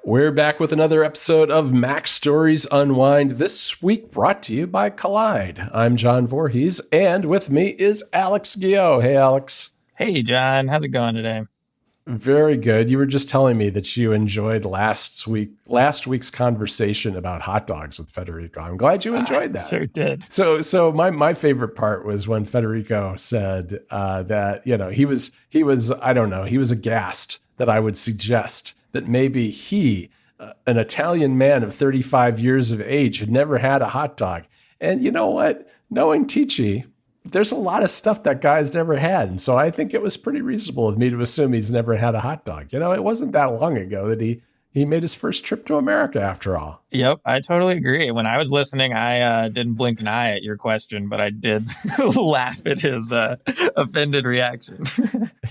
We're back with another episode of Mac Stories Unwind, this week brought to you by Collide. I'm John Voorhees, and with me is Alex Guillot. Hey, Alex. Hey, John. How's it going today? Very good. You were just telling me that you enjoyed last week's conversation about hot dogs with Federico. I'm glad you enjoyed that. Sure did. So my favorite part was when Federico said that he was I don't know, he was aghast that I would suggest that maybe he, an Italian man of 35 years of age, had never had a hot dog. And you know what? Knowing Tichy, there's a lot of stuff that guy's never had. And so I think it was pretty reasonable of me to assume he's never had a hot dog. It wasn't that long ago that he made his first trip to America, after all. Yep, I totally agree. When I was listening, I didn't blink an eye at your question, but I did laugh at his offended reaction.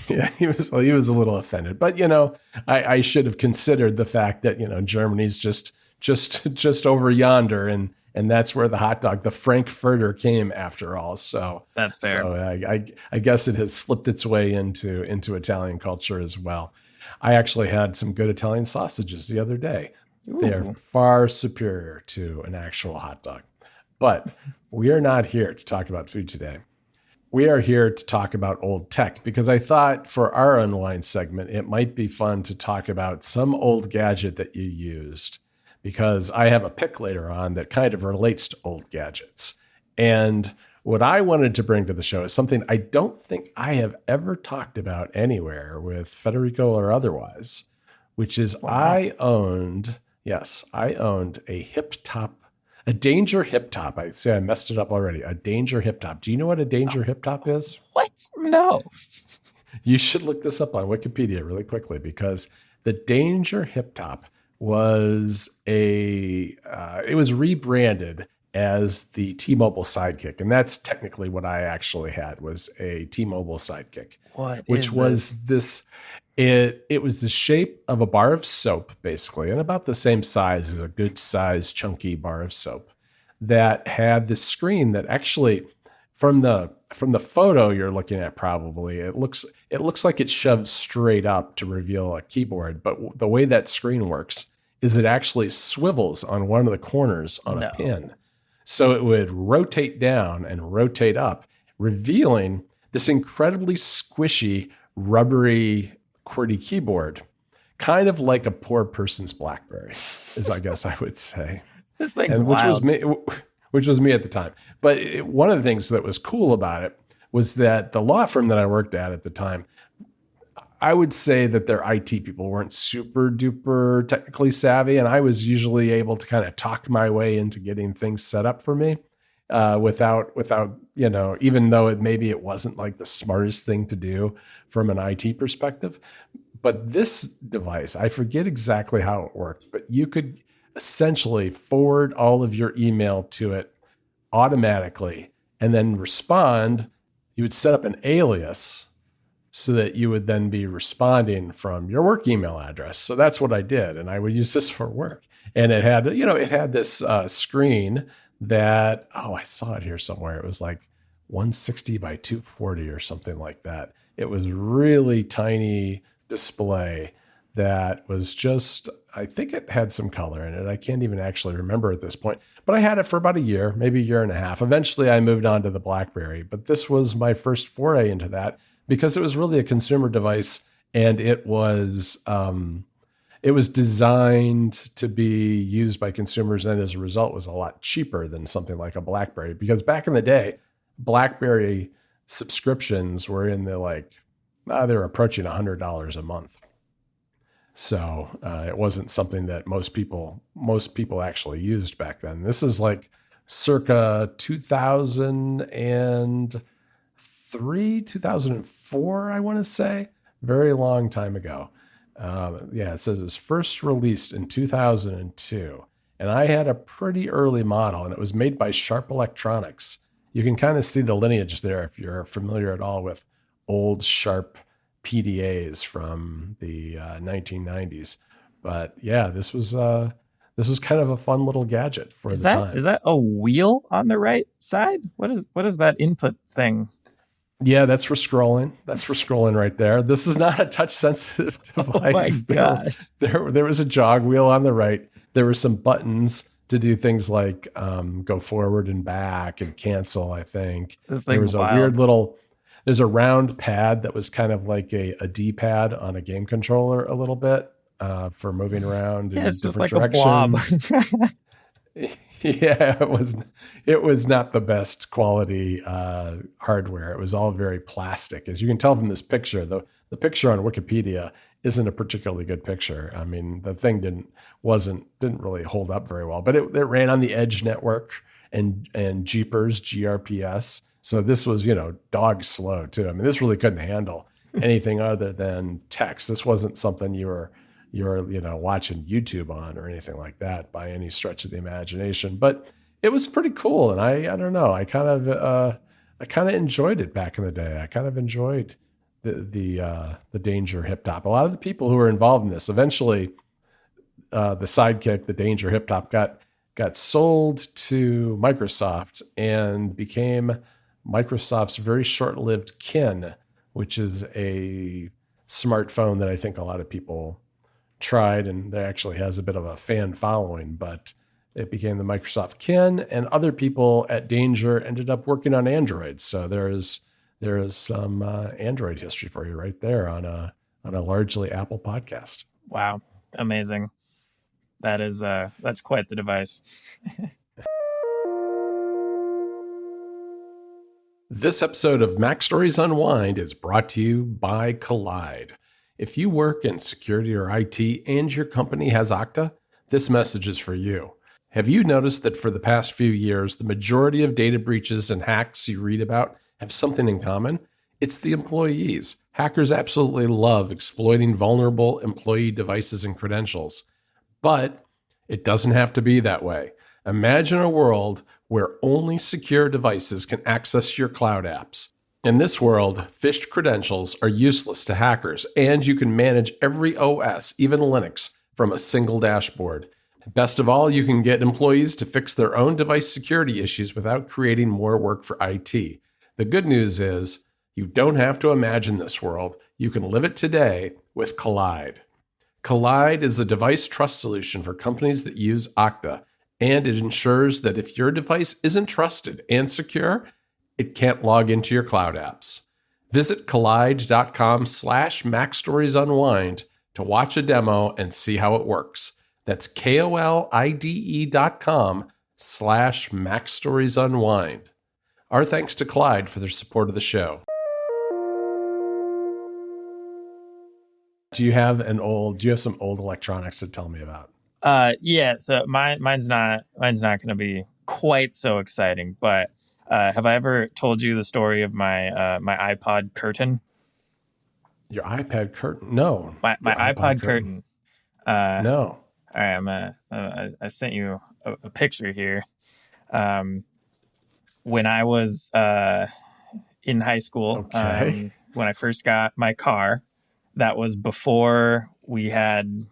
Yeah, he was a little offended. But, I should have considered the fact that, Germany's just over yonder, and that's where the hot dog, the Frankfurter, came after all. So that's fair. So I guess it has slipped its way into Italian culture as well. I actually had some good Italian sausages the other day. Ooh. They are far superior to an actual hot dog. But we are not here to talk about food today. We are here to talk about old tech, because I thought for our Unwind segment, it might be fun to talk about some old gadget that you used, because I have a pick later on that kind of relates to old gadgets. And what I wanted to bring to the show is something I don't think I have ever talked about anywhere with Federico or otherwise, which is I owned a Danger hip top. I say I messed it up already. A Danger hip top. Do you know what a Danger hip top is? What? No. You should look this up on Wikipedia really quickly, because the Danger hip top was it was rebranded as the T-Mobile Sidekick. And that's technically what I actually had, was a T-Mobile Sidekick. Which was this? It was the shape of a bar of soap, basically, and about the same size as a good sized chunky bar of soap, that had this screen that actually, from the photo you're looking at, probably it looks like it shoves straight up to reveal a keyboard. But the way that screen works is it actually swivels on one of the corners on a pin. So it would rotate down and rotate up, revealing this incredibly squishy, rubbery, QWERTY keyboard, kind of like a poor person's BlackBerry, is I guess I would say. This thing's wild. Which was me at the time. But one of the things that was cool about it was that the law firm that I worked at the time, I would say that their IT people weren't super duper technically savvy, and I was usually able to kind of talk my way into getting things set up for me without even though maybe it wasn't like the smartest thing to do from an IT perspective. But this device, I forget exactly how it worked, but you could essentially forward all of your email to it automatically and then respond. You would set up an alias so that you would then be responding from your work email address. So that's what I did. And I would use this for work. And it had this screen that, I saw it here somewhere. It was like 160 by 240 or something like that. It was really tiny display that was just, I think it had some color in it. I can't even actually remember at this point, but I had it for about a year, maybe a year and a half. Eventually I moved on to the BlackBerry, but this was my first foray into that, because it was really a consumer device, and it was designed to be used by consumers, and as a result was a lot cheaper than something like a BlackBerry. Because back in the day, BlackBerry subscriptions were in the they were approaching $100 a month. So it wasn't something that most people actually used back then. This is like circa 2003, 2004, I want to say. Very long time ago. It says it was first released in 2002. And I had a pretty early model, and it was made by Sharp Electronics. You can kind of see the lineage there if you're familiar at all with old Sharp PDAs from the 1990s. But yeah, this was kind of a fun little gadget for the time. Is that a wheel on the right side? What is that input thing? Yeah, that's for scrolling. That's for scrolling right there. This is not a touch-sensitive device. Oh my gosh. There was a jog wheel on the right. There were some buttons to do things like go forward and back and cancel, I think. This There thing's was a wild. weird little, there's a round pad that was kind of like a D-pad on a game controller a little bit for moving around in Yeah, it's just different like a blob. directions. Yeah, it was not the best quality hardware. It was all very plastic. As you can tell from this picture, the picture on Wikipedia isn't a particularly good picture. I mean, the thing didn't really hold up very well, but it ran on the Edge network and Jeepers GRPS. So this was, dog slow too. I mean, this really couldn't handle anything other than text. This wasn't something you're watching YouTube on or anything like that by any stretch of the imagination. But it was pretty cool, and I don't know. I kind of enjoyed it back in the day. I kind of enjoyed the Danger hip top. A lot of the people who were involved in this eventually, the Sidekick, the Danger hip top, got sold to Microsoft and became Microsoft's very short-lived Kin, which is a smartphone that I think a lot of people tried, and that actually has a bit of a fan following, but it became the Microsoft Kin, and other people at Danger ended up working on Android. So there is some Android history for you right there on a largely Apple podcast. Wow. Amazing. That's quite the device. This episode of Mac Stories Unwind is brought to you by Collide. If you work in security or IT and your company has Okta, this message is for you. Have you noticed that for the past few years, the majority of data breaches and hacks you read about have something in common? It's the employees. Hackers absolutely love exploiting vulnerable employee devices and credentials. But it doesn't have to be that way. Imagine a world where only secure devices can access your cloud apps. In this world, phished credentials are useless to hackers, and you can manage every OS, even Linux, from a single dashboard. Best of all, you can get employees to fix their own device security issues without creating more work for IT. The good news is, you don't have to imagine this world. You can live it today with Collide. Collide is a device trust solution for companies that use Okta, and it ensures that if your device isn't trusted and secure, it can't log into your cloud apps. Visit collide.com/MacStoriesUnwind to watch a demo and see how it works. That's KOLIDE.com/MacStoriesUnwind. Our thanks to Collide for their support of the show. Do you have some old electronics to tell me about? Yeah, so mine's not going to be quite so exciting, but have I ever told you the story of my my iPod curtain? Your iPad curtain? No. My iPod curtain. No. All right, I sent you a picture here. When I was in high school, Okay. when I first got my car, that was before we had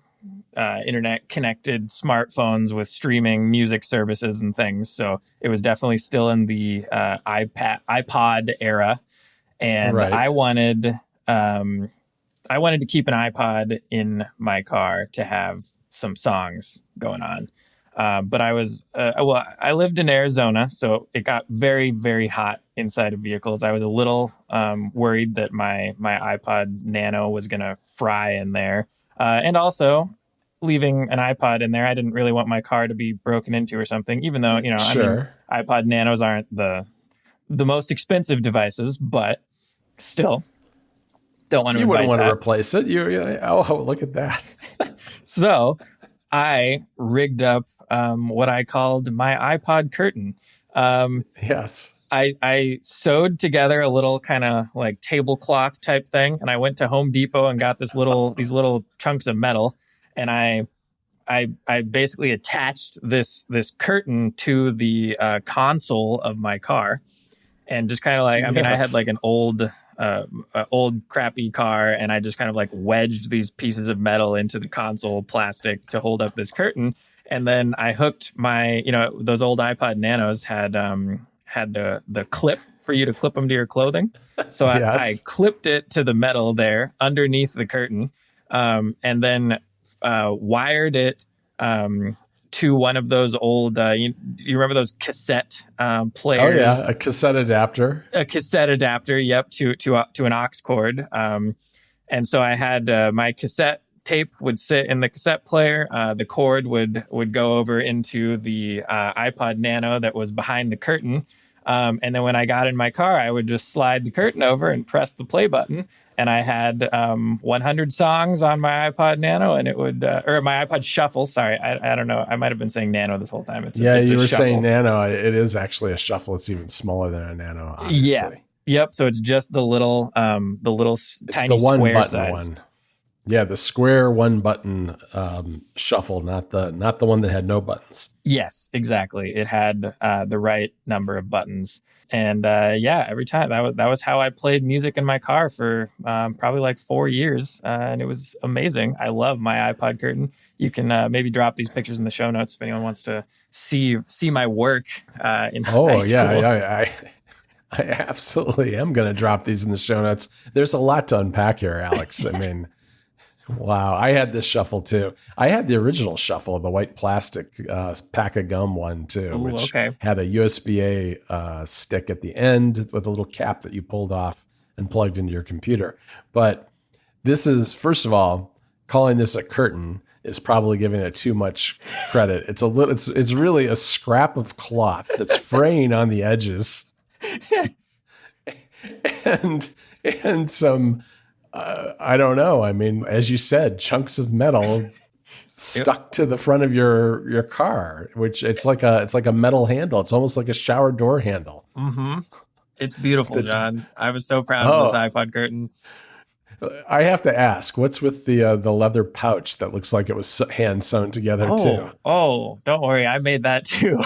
internet connected smartphones with streaming music services and things. So it was definitely still in the iPod era. And Right. I wanted to keep an iPod in my car to have some songs going on. But I was, I lived in Arizona, so it got very, very hot inside of vehicles. I was a little worried that my iPod Nano was going to fry in there. And also, leaving an iPod in there, I didn't really want my car to be broken into or something, even though, Sure. I mean, iPod Nanos aren't the most expensive devices, but still don't want to. You wouldn't want to replace it. Oh, look at that. So I rigged up what I called my iPod curtain. Yes. I sewed together a little kind of like tablecloth type thing, and I went to Home Depot and got these little chunks of metal, and I basically attached this curtain to the console of my car, and just kind of like, I mean, I had like an old crappy car, and I just kind of like wedged these pieces of metal into the console plastic to hold up this curtain, and then I hooked my, those old iPod Nanos had the clip for you to clip them to your clothing. So I Yes. clipped it to the metal there underneath the curtain, and then wired it to one of those old, you remember those cassette Oh yeah, players? a cassette adapter. A cassette adapter, yep, to an aux cord. And so I had my cassette tape would sit in the cassette player. The cord would go over into the iPod Nano that was behind the curtain. And then when I got in my car, I would just slide the curtain over and press the play button. And I had 100 songs on my iPod Nano, and it would, or my iPod Shuffle. Sorry, I don't know. I might have been saying Nano this whole time. It's You a were Shuffle. saying Nano. It is actually a Shuffle. It's even smaller than a Nano, obviously. Yeah. Yep. So it's just the little It's tiny the one square button size. one. Yeah, the square one button Shuffle, not the one that had no buttons. Yes, exactly. It had the right number of buttons. And every time that was how I played music in my car for probably like 4 years, and it was amazing. I love my iPod curtain. You can maybe drop these pictures in the show notes if anyone wants to see my work in high school. I absolutely am going to drop these in the show notes. There's a lot to unpack here, Alex. I mean, wow. I had this Shuffle too. I had the original Shuffle, the white plastic pack of gum one too, which had a USB-A stick at the end with a little cap that you pulled off and plugged into your computer. But this is, first of all, calling this a curtain is probably giving it too much credit. It's really a scrap of cloth that's fraying on the edges. and some I don't know. I mean, as you said, chunks of metal stuck to the front of your car, which it's like a metal handle. It's almost like a shower door handle. Mm-hmm. It's beautiful, John. I was so proud of this iPod curtain. I have to ask, what's with the leather pouch that looks like it was hand sewn together too? Oh, don't worry, I made that too.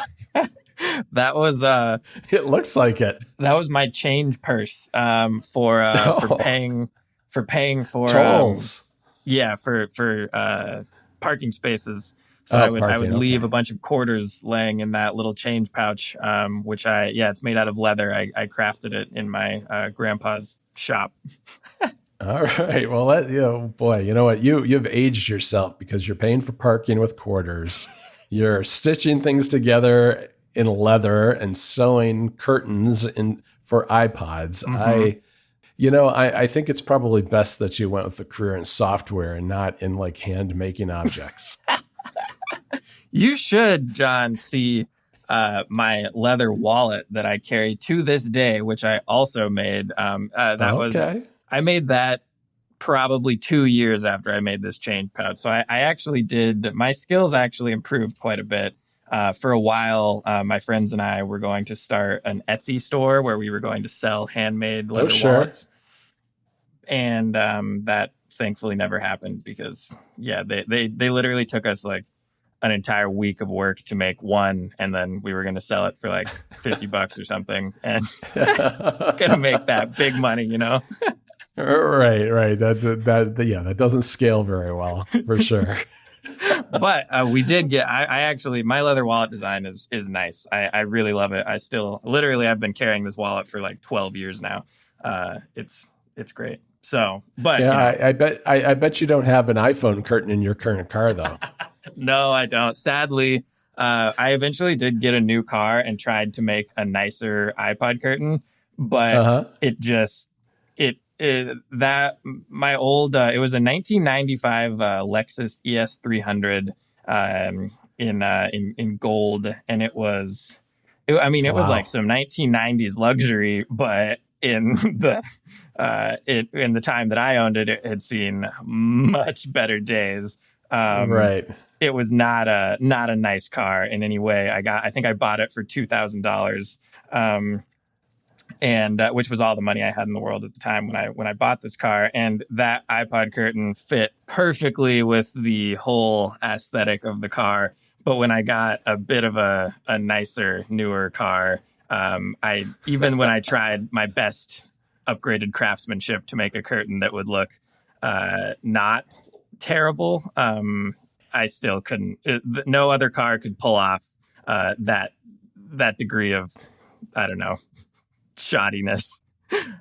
That was it looks like it. That was my change purse for paying for tolls. For parking spaces. So I would leave a bunch of quarters laying in that little change pouch, which it's made out of leather. I crafted it in my grandpa's shop. All right. Well, boy, you know what? You've aged yourself because you're paying for parking with quarters. You're stitching things together in leather and sewing curtains for iPods. Mm-hmm. I think it's probably best that you went with a career in software and not in like hand making objects. You should, John, see my leather wallet that I carry to this day, which I also made. I made that probably 2 years after I made this change pouch. So I actually my skills actually improved quite a bit. For a while, my friends and I were going to start an Etsy store where we were going to sell handmade leather wallets. And that thankfully never happened because, they literally took us like an entire week of work to make one. And then we were going to sell it for like $50 or something and going to make that big money, you know? Right. That doesn't scale very well for sure. But we did get, I actually, my leather wallet design is nice. I really love it. I've been carrying this wallet for like 12 years now. It's great. So, but I bet you don't have an iPhone curtain in your current car though. No, I don't. Sadly, I eventually did get a new car and tried to make a nicer iPod curtain, but my old it was a 1995 Lexus ES300 in gold, and it was like some 1990s luxury, but in the time that I owned it, it had seen much better days. Right. It was not a nice car in any way. I think I bought it for $2,000. And which was all the money I had in the world at the time when I bought this car. And that iPod curtain fit perfectly with the whole aesthetic of the car. But when I got a bit of a nicer, newer car, when I tried my best upgraded craftsmanship to make a curtain that would look not terrible, I still couldn't. No other car could pull off that degree of, I don't know, shoddiness.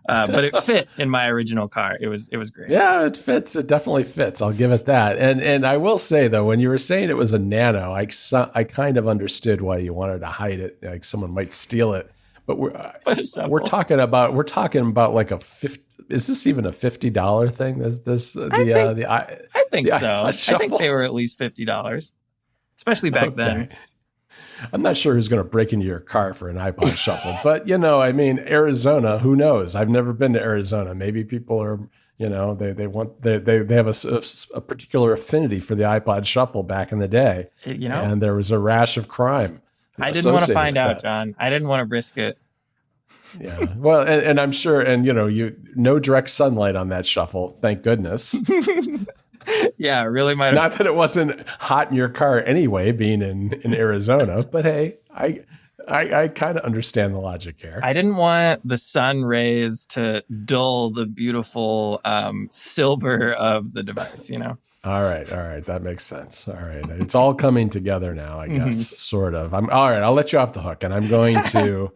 But it fit in my original car. It was great. Yeah, it fits. It definitely fits. I'll give it that. And I will say though, when you were saying it was a Nano, I kind of understood why you wanted to hide it. Like someone might steal it. But we're talking about like a 50. Is this even a $50 thing? Is this I think so. I Shuffle? think they were at least $50, especially back then. I'm not sure who's going to break into your car for an iPod Shuffle, but I mean, Arizona, who knows? I've never been to Arizona. Maybe people are, they have a particular affinity for the iPod Shuffle back in the day, and there was a rash of crime. I didn't want to find out, John. I didn't want to risk it. Yeah. Well, and I'm sure, and no direct sunlight on that Shuffle, thank goodness. Yeah, it really might have. Not that it wasn't hot in your car anyway, being in Arizona, but hey, I kind of understand the logic here. I didn't want the sun rays to dull the beautiful silver of the device, All right. That makes sense. All right. It's all coming together now, I guess, sort of. All right. I'll let you off the hook, and I'm going to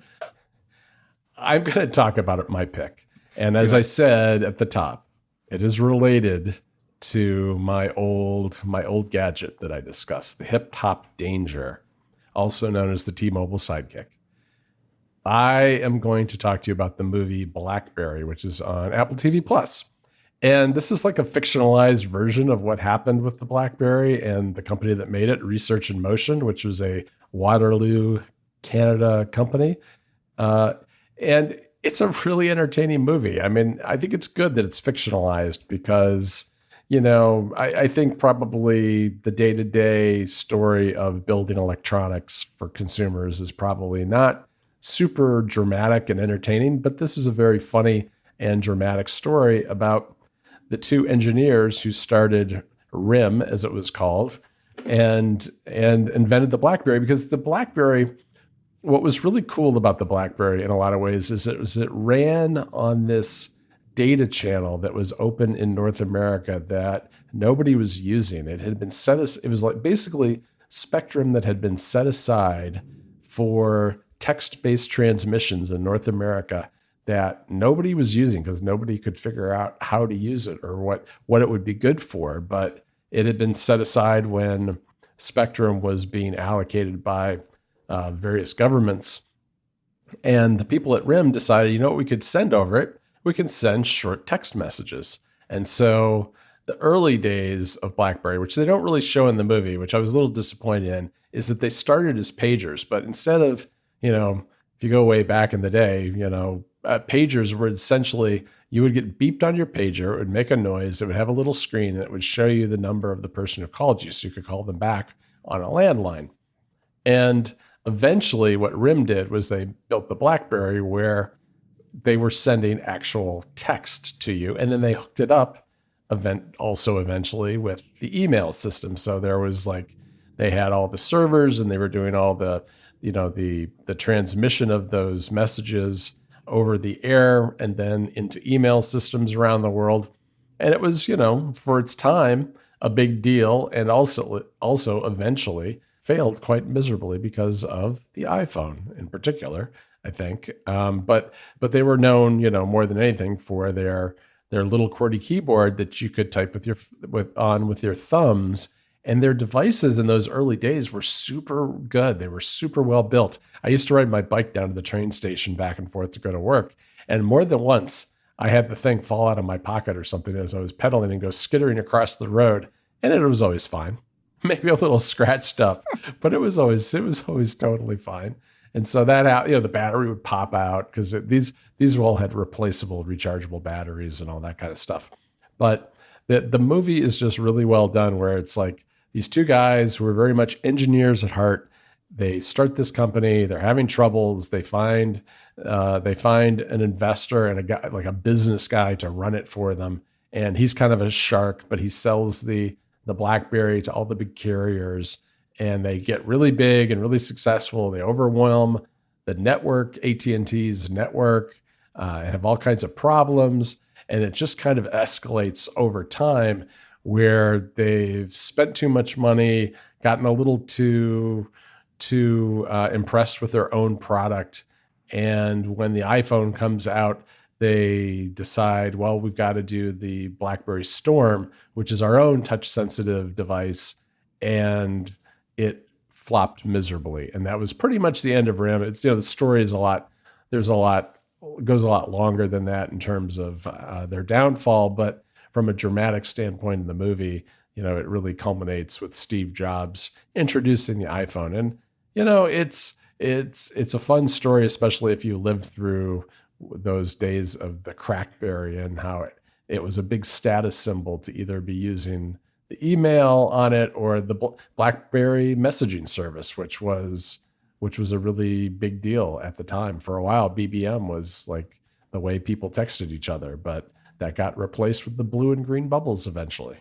talk about my pick. And as I said at the top, it is related to my old gadget that I discussed, the Hip Hop Danger, also known as the T-Mobile Sidekick. I am going to talk to you about the movie BlackBerry, which is on Apple TV Plus. And this is like a fictionalized version of what happened with the BlackBerry and the company that made it, Research in Motion, which was a Waterloo, Canada company. And it's a really entertaining movie. I mean, I think it's good that it's fictionalized because I think probably the day-to-day story of building electronics for consumers is probably not super dramatic and entertaining, but this is a very funny and dramatic story about the two engineers who started RIM, as it was called, and invented the BlackBerry. Because the BlackBerry, what was really cool about the BlackBerry in a lot of ways is it ran on this data channel that was open in North America that nobody was using. It had been it was like basically spectrum that had been set aside for text-based transmissions in North America that nobody was using because nobody could figure out how to use it or what it would be good for. But it had been set aside when spectrum was being allocated by various governments. And the people at RIM decided, what we could send over it? We can send short text messages. And so the early days of BlackBerry, which they don't really show in the movie, which I was a little disappointed in, is that they started as pagers. But instead of, if you go way back in the day, pagers were essentially, you would get beeped on your pager, it would make a noise, it would have a little screen, and it would show you the number of the person who called you so you could call them back on a landline. And eventually what RIM did was they built the BlackBerry where they were sending actual text to you, and then they hooked it up eventually with the email system. So there was they had all the servers and they were doing all the transmission of those messages over the air and then into email systems around the world. And it was, for its time, a big deal, and also eventually failed quite miserably because of the iPhone in particular, I think. But they were known, more than anything for their little QWERTY keyboard that you could type with your thumbs. And their devices in those early days were super good. They were super well built. I used to ride my bike down to the train station back and forth to go to work. And more than once, I had the thing fall out of my pocket or something as I was pedaling and go skittering across the road. And it was always fine. Maybe a little scratched up, but it was always totally fine. And so that the battery would pop out because these all had replaceable, rechargeable batteries and all that kind of stuff. But the movie is just really well done, where it's like these two guys who are very much engineers at heart. They start this company. They're having troubles. They find an investor and a guy, like a business guy, to run it for them. And he's kind of a shark, but he sells the BlackBerry to all the big carriers. And they get really big and really successful. They overwhelm the network, AT&T's network, and have all kinds of problems. And it just kind of escalates over time, where they've spent too much money, gotten a little too impressed with their own product, And when the iPhone comes out, they decide, well, we've got to do the BlackBerry Storm, which is our own touch sensitive device. And it flopped miserably. And that was pretty much the end of RIM. It's, the story is there's a lot, goes a lot longer than that in terms of their downfall. But from a dramatic standpoint in the movie, it really culminates with Steve Jobs introducing the iPhone. And, it's a fun story, especially if you lived through those days of the Crackberry and how it was a big status symbol to either be using the email on it or the BlackBerry messaging service, which was a really big deal at the time. For a while, BBM was like the way people texted each other, but that got replaced with the blue and green bubbles eventually.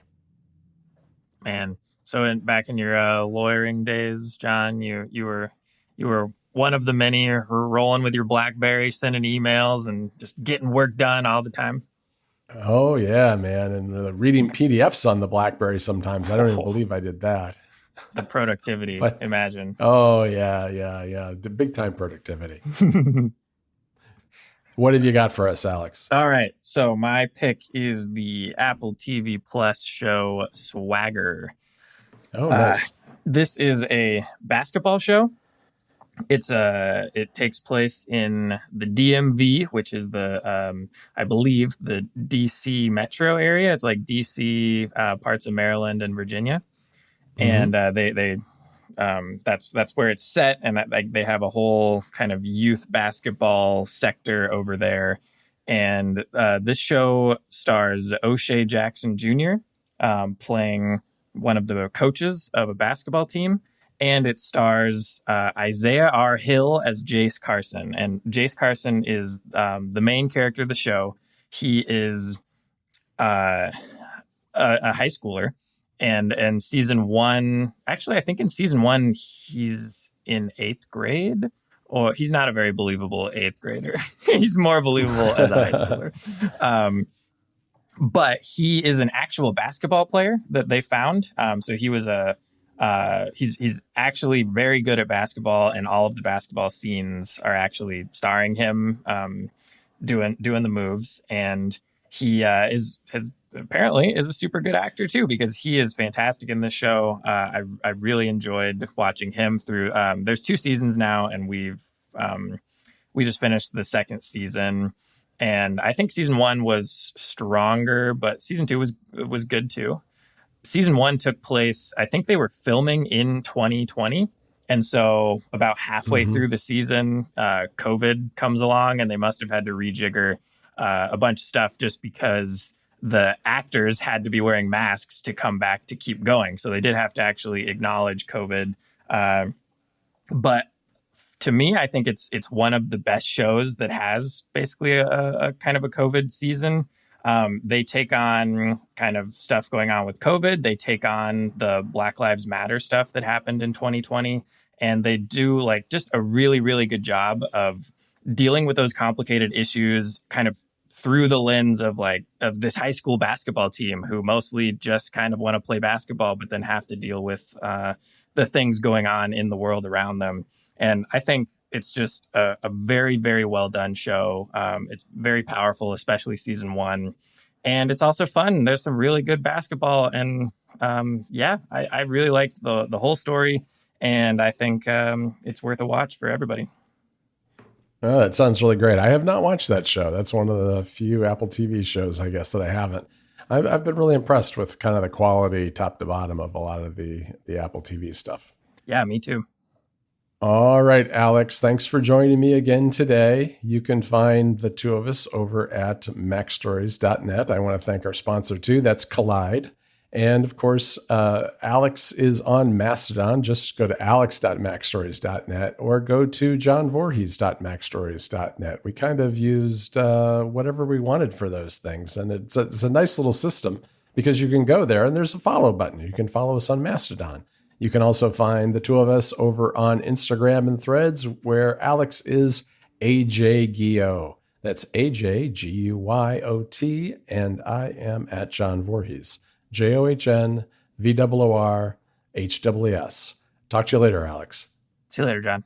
Man, so back in your lawyering days, John, you were one of the many who were rolling with your BlackBerry, sending emails and just getting work done all the time. Oh yeah, man, and reading PDFs on the BlackBerry sometimes. I don't even believe I did that. The productivity, imagine. Oh yeah, the big time productivity. What have you got for us, Alex? All right, so my pick is the Apple TV Plus show Swagger. Oh, nice. This is a basketball show. It takes place in the DMV, which is I believe the DC metro area. It's like DC, parts of Maryland and Virginia. Mm-hmm. And that's where it's set. And they have a whole kind of youth basketball sector over there. And this show stars O'Shea Jackson Jr. Playing one of the coaches of a basketball team. And it stars Isaiah R. Hill as Jace Carson. And Jace Carson is the main character of the show. He is a high schooler. And season one, actually, I think in season one, he's in 8th grade. Or he's not a very believable 8th grader. He's more believable as a high schooler. But he is an actual basketball player that they found. So he was he's actually very good at basketball, and all of the basketball scenes are actually starring him doing the moves. And he apparently is a super good actor too, because he is fantastic in this show. I really enjoyed watching him through. There's 2 seasons now, and we just finished the 2nd season. And I think season 1 was stronger, but season 2 was good too. Season 1 took place, I think they were filming in 2020. And so about halfway through the season, COVID comes along, and they must have had to rejigger a bunch of stuff just because the actors had to be wearing masks to come back to keep going. So they did have to actually acknowledge COVID. But to me, I think it's one of the best shows that has basically a kind of a COVID season. They take on kind of stuff going on with COVID. They take on the Black Lives Matter stuff that happened in 2020. And they do like just a really, really good job of dealing with those complicated issues kind of through the lens of this high school basketball team who mostly just kind of want to play basketball, but then have to deal with the things going on in the world around them. And I think it's just a very, very well done show. It's very powerful, especially season 1. And it's also fun. There's some really good basketball. And I really liked the whole story. And I think it's worth a watch for everybody. Oh, that sounds really great. I have not watched that show. That's one of the few Apple TV shows, I guess, that I haven't. I've been really impressed with kind of the quality top to bottom of a lot of the Apple TV stuff. Yeah, me too. All right, Alex, thanks for joining me again today. You can find the two of us over at macstories.net. I want to thank our sponsor too. That's Collide. And of course, Alex is on Mastodon. Just go to alex.macstories.net or go to johnvorhees.macstories.net. We kind of used whatever we wanted for those things. And it's a nice little system because you can go there and there's a follow button. You can follow us on Mastodon. You can also find the two of us over on Instagram and Threads, where Alex is AJ Guillot. That's AJ Guyot, and I am at John Voorhees. JOHNVOORHWS. Talk to you later, Alex. See you later, John.